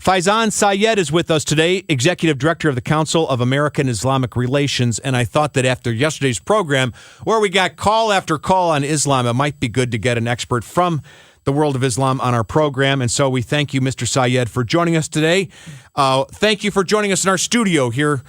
Faizan Sayed is with us today, Executive Director of the Council of American Islamic Relations, and I thought that after yesterday's program, where we got call after call on Islam, it might be good to get an expert from the world of Islam on our program, and so we thank you, Mr. Sayed, for joining us today. Thank you for joining us in our studio here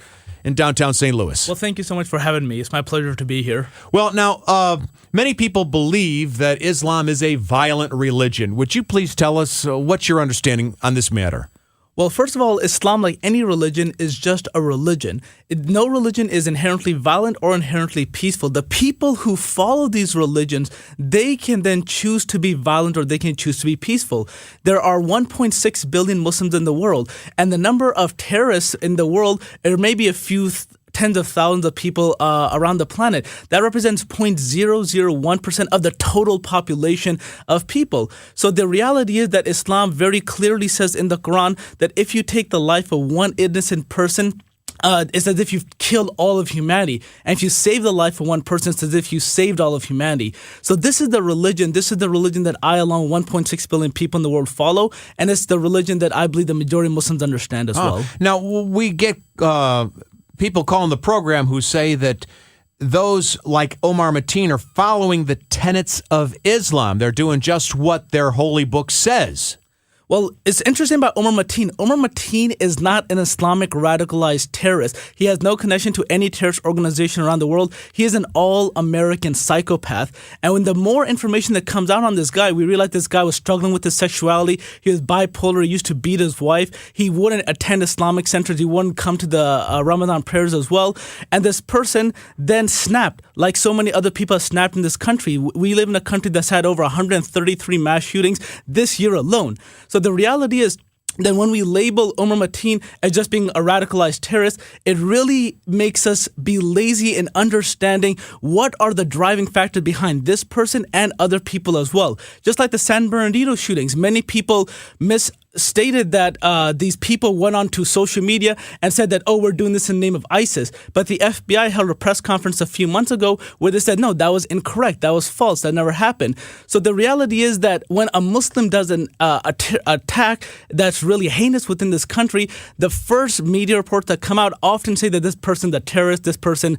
in downtown St. Louis. Well, thank you so much for having me. It's my pleasure to be here. Well, now, many people believe that Islam is a violent religion. Would you please tell us what's your understanding on this matter? Well, first of all, Islam, like any religion, is just a religion. No religion is inherently violent or inherently peaceful. The people who follow these religions, they can then choose to be violent or they can choose to be peaceful. There are 1.6 billion Muslims in the world, and the number of terrorists in the world, there may be a few tens of thousands of people around the planet. That represents 0.001% of the total population of people. So the reality is that Islam very clearly says in the Quran that if you take the life of one innocent person, it's as if you've killed all of humanity. And if you save the life of one person, it's as if you saved all of humanity. So this is the religion. This is the religion that I, along 1.6 billion people in the world, follow. And it's the religion that I believe the majority of Muslims understand as well. Now, we get people calling the program who say that those like Omar Mateen are following the tenets of Islam. They're doing just what their holy book says. Well, it's interesting about Omar Mateen. Omar Mateen is not an Islamic radicalized terrorist. He has no connection to any terrorist organization around the world. He is an all-American psychopath. And when the more information that comes out on this guy, we realize this guy was struggling with his sexuality. He was bipolar. He used to beat his wife. He wouldn't attend Islamic centers. He wouldn't come to the Ramadan prayers as well. And this person then snapped, like so many other people have snapped in this country. We live in a country that's had over 133 mass shootings this year alone. So the reality is that when we label Omar Mateen as just being a radicalized terrorist, it really makes us be lazy in understanding what are the driving factors behind this person and other people as well. Just like the San Bernardino shootings, many people stated that these people went onto social media and said that, we're doing this in the name of ISIS. But the FBI held a press conference a few months ago where they said, no, that was incorrect. That was false. That never happened. So the reality is that when a Muslim does an attack that's really heinous within this country, the first media reports that come out often say that this person's a terrorist, this person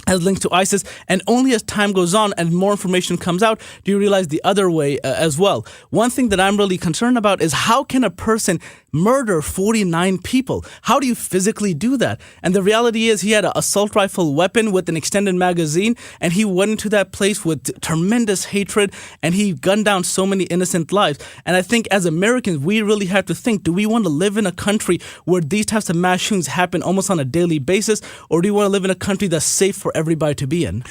has links to ISIS, and only as time goes on and more information comes out do you realize the other way as well. One thing that I'm really concerned about is how can a person murder 49 people? How do you physically do that? And the reality is he had an assault rifle weapon with an extended magazine, and he went into that place with tremendous hatred, and he gunned down so many innocent lives. And I think as Americans, we really have to think, do we want to live in a country where these types of mass shootings happen almost on a daily basis, or do you want to live in a country that's safe for everybody to be in?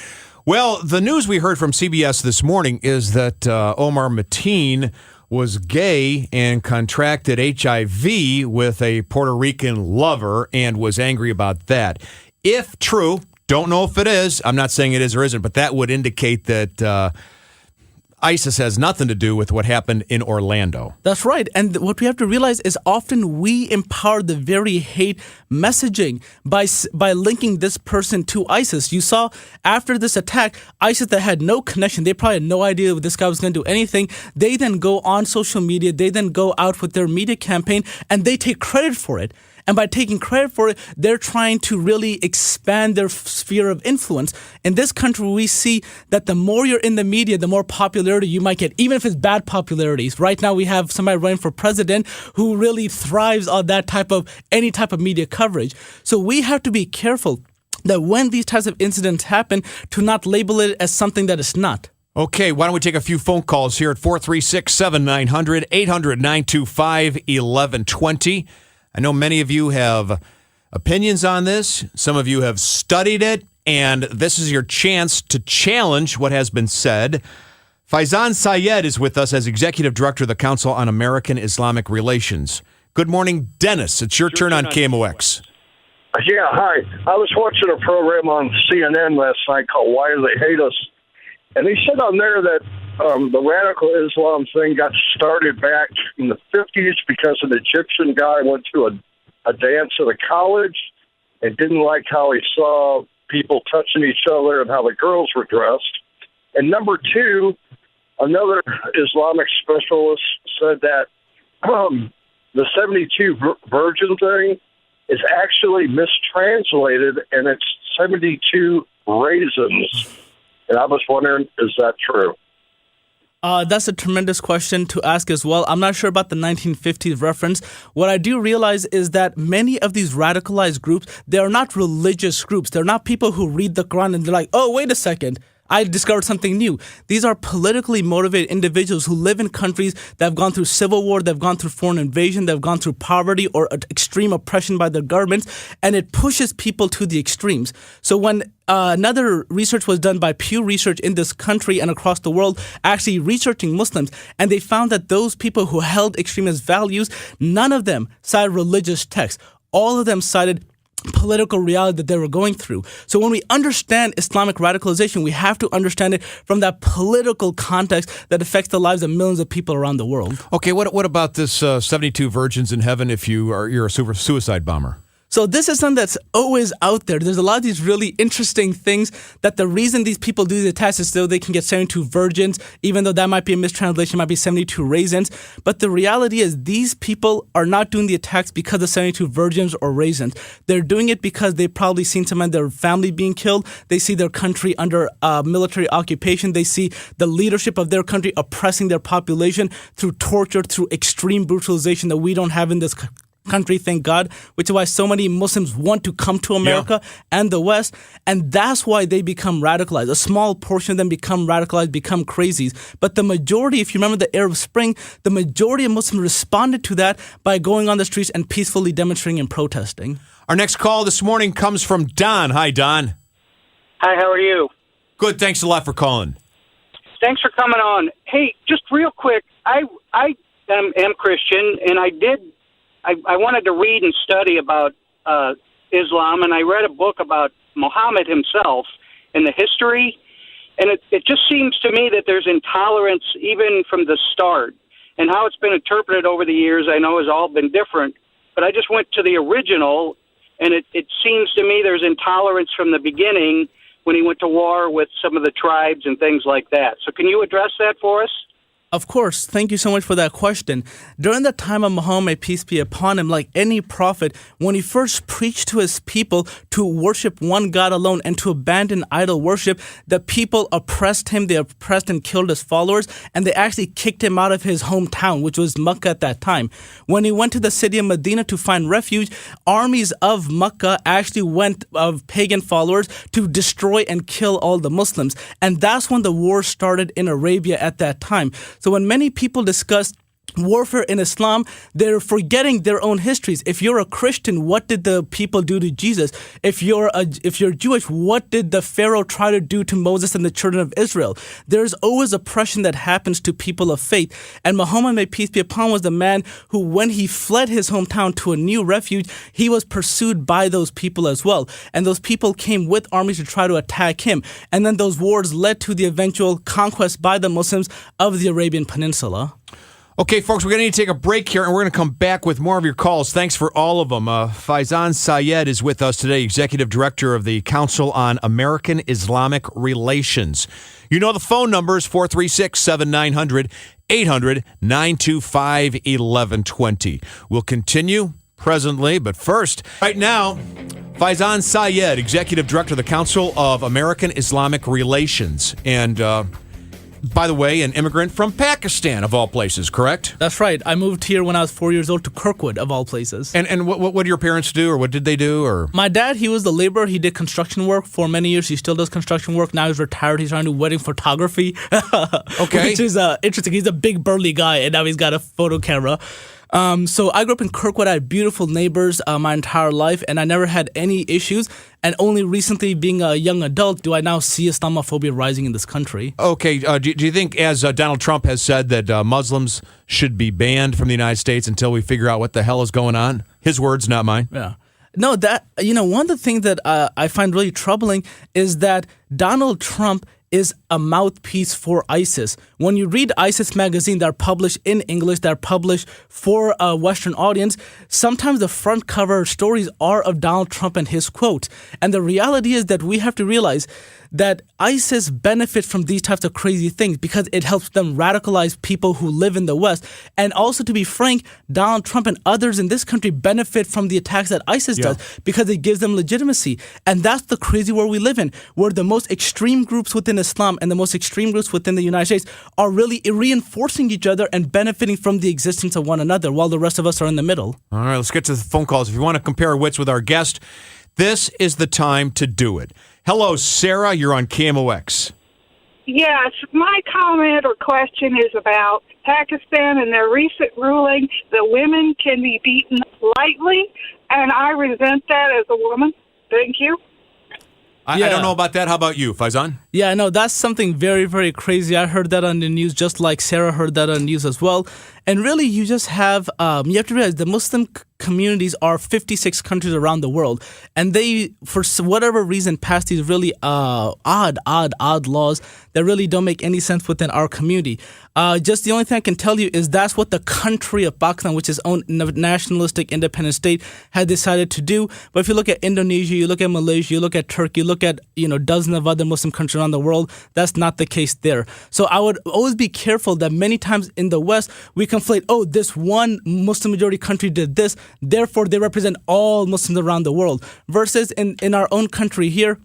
Well, the news we heard from CBS this morning is that Omar Mateen was gay and contracted HIV with a Puerto Rican lover and was angry about that. If true, don't know if it is, I'm not saying it is or isn't, but that would indicate that ISIS has nothing to do with what happened in Orlando. That's right. And what we have to realize is often we empower the very hate messaging by linking this person to ISIS. You saw after this attack, ISIS that had no connection, they probably had no idea this guy was going to do anything. They then go on social media, they then go out with their media campaign, and they take credit for it. And by taking credit for it, they're trying to really expand their sphere of influence. In this country, we see that the more you're in the media, the more popularity you might get, even if it's bad popularities. Right now, we have somebody running for president who really thrives on any type of media coverage. So we have to be careful that when these types of incidents happen, to not label it as something that it's not. Okay, why don't we take a few phone calls here at 436-7900, 800-925-1120. I know many of you have opinions on this. Some of you have studied it, and this is your chance to challenge what has been said. Faizan Sayed is with us as Executive Director of the Council on American Islamic Relations. Good morning, Dennis. It's your turn on KMOX. Yeah, hi. I was watching a program on CNN last night called Why Do They Hate Us? And they said on there that the radical Islam thing got started back in the 50s because an Egyptian guy went to a dance at a college and didn't like how he saw people touching each other and how the girls were dressed. And number two, another Islamic specialist said that the 72 virgin thing is actually mistranslated, and it's 72 raisins. And I was wondering, is that true? That's a tremendous question to ask as well. I'm not sure about the 1950s reference. What I do realize is that many of these radicalized groups, they are not religious groups. They're not people who read the Quran and they're like, oh, wait a second, I discovered something new. These are politically motivated individuals who live in countries that have gone through civil war, they've gone through foreign invasion, they've gone through poverty or extreme oppression by their governments, and it pushes people to the extremes. So when another research was done by Pew Research in this country and across the world, actually researching Muslims, and they found that those people who held extremist values, none of them cited religious texts. All of them cited political reality that they were going through. So when we understand Islamic radicalization, we have to understand it from that political context that affects the lives of millions of people around the world. Okay, what about this 72 virgins in heaven if you're a suicide bomber? So this is something that's always out there. There's a lot of these really interesting things that the reason these people do the attacks is so they can get 72 virgins, even though that might be a mistranslation, might be 72 raisins. But the reality is these people are not doing the attacks because of 72 virgins or raisins. They're doing it because they've probably seen some of their family being killed. They see their country under military occupation. They see the leadership of their country oppressing their population through torture, through extreme brutalization that we don't have in this country, thank God, which is why so many Muslims want to come to America and the West, and that's why they become radicalized. A small portion of them become radicalized, become crazies, but the majority, if you remember the Arab Spring, the majority of Muslims responded to that by going on the streets and peacefully demonstrating and protesting. Our next call this morning comes from Don. Hi, Don. Hi, how are you? Good, thanks a lot for calling. Thanks for coming on. Hey, just real quick, I am Christian, and I wanted to read and study about Islam, and I read a book about Muhammad himself and the history, and it just seems to me that there's intolerance even from the start, and how it's been interpreted over the years I know has all been different, but I just went to the original, and it seems to me there's intolerance from the beginning when he went to war with some of the tribes and things like that. So can you address that for us? Of course. Thank you so much for that question. During the time of Muhammad, peace be upon him, like any prophet, when he first preached to his people to worship one God alone and to abandon idol worship, the people oppressed him, they oppressed and killed his followers, and they actually kicked him out of his hometown, which was Mecca at that time. When he went to the city of Medina to find refuge, armies of Mecca actually went of pagan followers to destroy and kill all the Muslims. And that's when the war started in Arabia at that time. So when many people discuss warfare in Islam, they're forgetting their own histories. If you're a Christian, what did the people do to Jesus? If you're Jewish, what did the Pharaoh try to do to Moses and the children of Israel? There's always oppression that happens to people of faith. And Muhammad, may peace be upon him, was the man who, when he fled his hometown to a new refuge, he was pursued by those people as well. And those people came with armies to try to attack him. And then those wars led to the eventual conquest by the Muslims of the Arabian Peninsula. Okay, folks, we're going to need to take a break here, and we're going to come back with more of your calls. Thanks for all of them. Faizan Sayed is with us today, Executive Director of the Council on American Islamic Relations. You know the phone number is 436-7900, 800-925-1120. We'll continue presently, but first, right now, Faizan Sayed, Executive Director of the Council of American Islamic Relations. And, by the way, an immigrant from Pakistan, of all places, correct? That's right. I moved here when I was 4 years old to Kirkwood, of all places. And what did your parents do, or what did they do? Or my dad, he was the laborer. He did construction work for many years. He still does construction work. Now he's retired. He's trying to do wedding photography. Okay. Which is interesting. He's a big, burly guy, and now he's got a photo camera. So I grew up in Kirkwood. I had beautiful neighbors my entire life, and I never had any issues. And only recently, being a young adult, do I now see Islamophobia rising in this country. Okay. Do you think, as Donald Trump has said, that Muslims should be banned from the United States until we figure out what the hell is going on? His words, not mine. Yeah. No, one of the things that I find really troubling is that Donald Trump is a mouthpiece for ISIS. When you read ISIS magazine that are published in English, that are published for a Western audience, sometimes the front cover stories are of Donald Trump and his quote. And the reality is that we have to realize that ISIS benefits from these types of crazy things because it helps them radicalize people who live in the West. And also, to be frank, Donald Trump and others in this country benefit from the attacks that ISIS does because it gives them legitimacy. And that's the crazy world we live in, where the most extreme groups within Islam and the most extreme groups within the United States are really reinforcing each other and benefiting from the existence of one another while the rest of us are in the middle. All right, let's get to the phone calls. If you want to compare wits with our guest, this is the time to do it. Hello, Sarah. You're on KMOX. Yes, my comment or question is about Pakistan and their recent ruling that women can be beaten lightly, and I resent that as a woman. Thank you. I don't know about that. How about you, Faizan? Yeah, no, that's something very, very crazy. I heard that on the news, just like Sarah heard that on the news as well. And really, you just have, you have to realize the Muslim communities are 56 countries around the world. And they, for whatever reason, passed these really odd laws that really don't make any sense within our community. Just the only thing I can tell you is that's what the country of Pakistan, which is own nationalistic independent state, had decided to do. But if you look at Indonesia, you look at Malaysia, you look at Turkey, you look at dozens of other Muslim countries around the world, that's not the case there. So I would always be careful that many times in the West, we conflate, oh, this one Muslim majority country did this, therefore they represent all Muslims around the world. Versus in our own country here,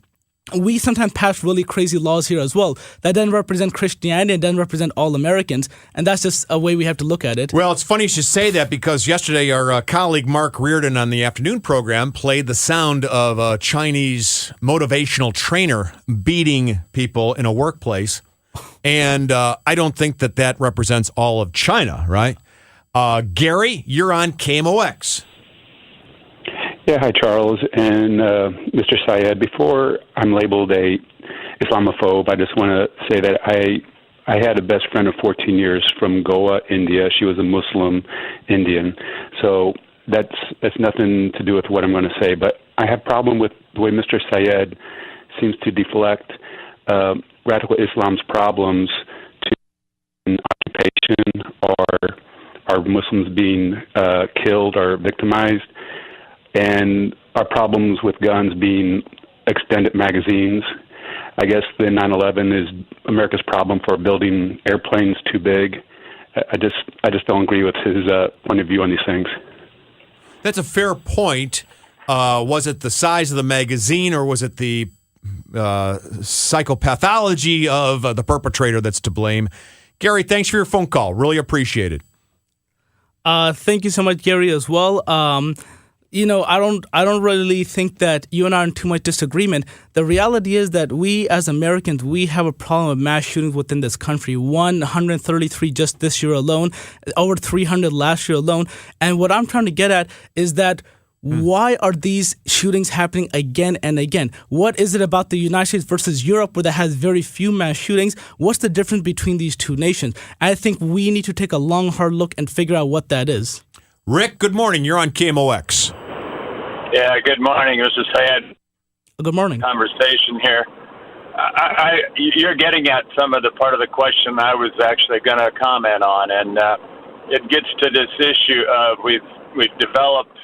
we sometimes pass really crazy laws here as well that then represent Christianity and then represent all Americans. And that's just a way we have to look at it. Well, it's funny you should say that because yesterday our colleague Mark Reardon on the afternoon program played the sound of a Chinese motivational trainer beating people in a workplace. And I don't think that represents all of China, right? Gary, you're on KMOX. Yeah, hi, Charles and Mr. Syed. Before I'm labeled a Islamophobe, I just want to say that I had a best friend of 14 years from Goa, India. She was a Muslim Indian. So that's nothing to do with what I'm going to say. But I have a problem with the way Mr. Syed seems to deflect radical Islam's problems to an occupation or are Muslims being killed or victimized, and our problems with guns being extended magazines. I guess the 9/11 is America's problem for building airplanes too big. I just don't agree with his point of view on these things. That's a fair point. Was it the size of the magazine or was it the psychopathology of the perpetrator that's to blame? Gary, thanks for your phone call. Really appreciate it. Thank you so much, Gary, as well. I don't really think that you and I are in too much disagreement. The reality is that we as Americans, we have a problem with mass shootings within this country. 133 just this year alone, over 300 last year alone. And what I'm trying to get at is that why are these shootings happening again and again? What is it about the United States versus Europe where that has very few mass shootings? What's the difference between these two nations? I think we need to take a long, hard look and figure out what that is. Rick, good morning. You're on KMOX. Yeah, good morning. This is Syed. Good morning. Conversation here. You're getting at some of the part of the question I was actually going to comment on, and it gets to this issue of we've developed,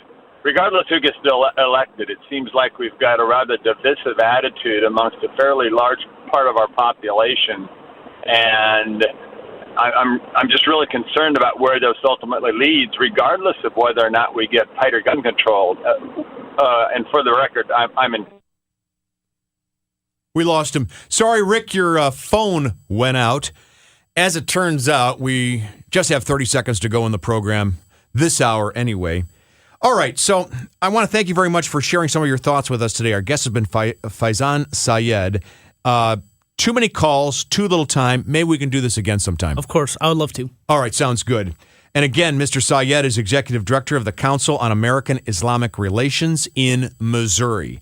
regardless who gets elected, it seems like we've got a rather divisive attitude amongst a fairly large part of our population, and I'm just really concerned about where this ultimately leads, regardless of whether or not we get tighter gun control. And for the record, I'm in. We lost him. Sorry, Rick, your phone went out. As it turns out, we just have 30 seconds to go in the program this hour anyway. All right, so I want to thank you very much for sharing some of your thoughts with us today. Our guest has been Faizan Syed. Too many calls, too little time. Maybe we can do this again sometime. Of course, I would love to. All right, sounds good. And again, Mr. Syed is Executive Director of the Council on American Islamic Relations in Missouri.